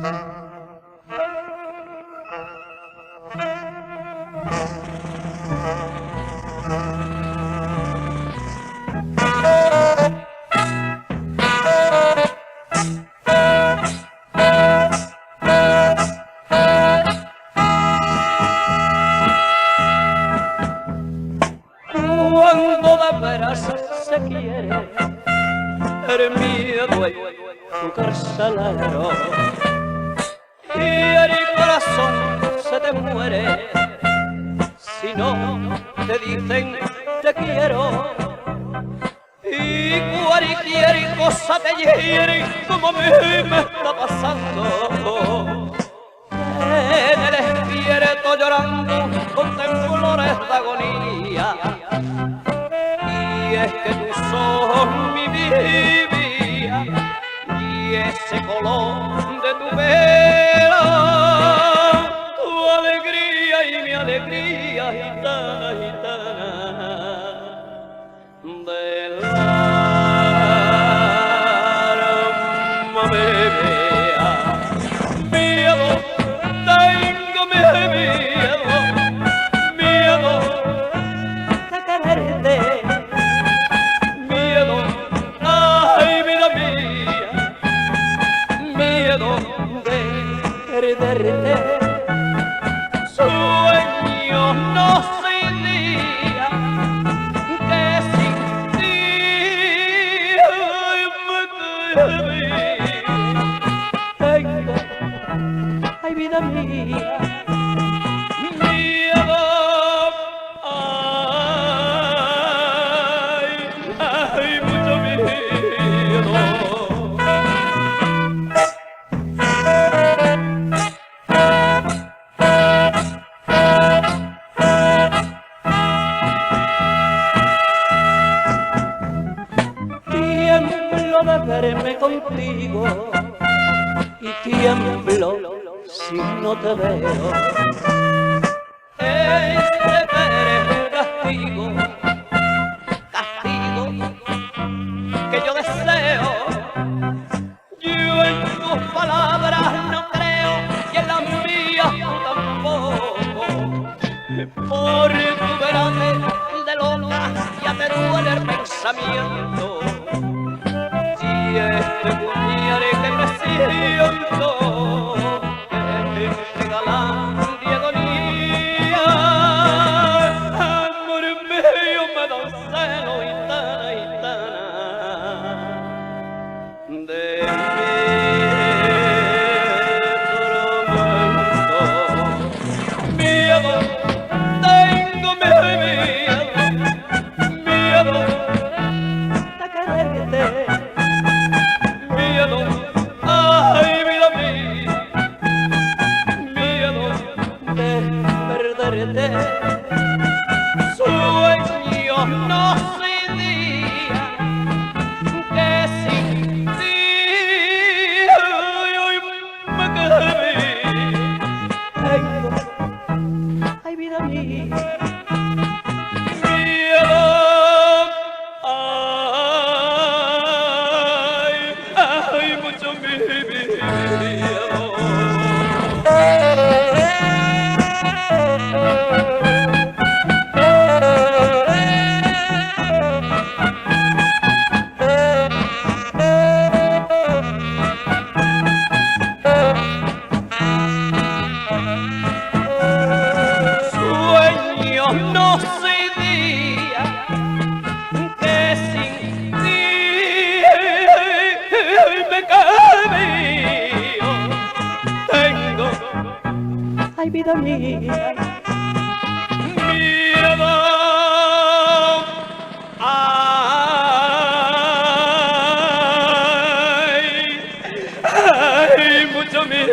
Cuando de veras se quiere, el miedo es tu carcelero y el corazón se te muere si no te dicen te quiero. Y cualquier cosa te hiere como a mí me está pasando. En el espíritu llorando con temblores de agonía. Y es que tú sos mi vida y ese color de tu pelo, tu alegría y mi alegría gitana, gitana del alma mía. Miedo, tengo miedo, miedo de quererte. Perderte, sueño no sin día, que sin ti tengo, ay vida mía, miedo, ay mucho miedo. De verme contigo y tiemblo si no te veo. Este eres castigo, castigo que yo deseo. Yo en tus palabras no creo y en las mías tú tampoco. Por tu verate de loca ya te duele el pensamiento. Y este puñal que me siento, que este galán de agonía, amor mío me da un celo gitana, gitana de mi tormento. Miedo, tengo miedo de quererte. Ay, vida mía, miedo de perderte. Sueño no sin día, que sin ti hoy me quedé. Tengo, ay, vida mía, miedo. Sueño no se día que sin ti me cabía. Tengo, ay vida mía, miedo, ay mucho miedo.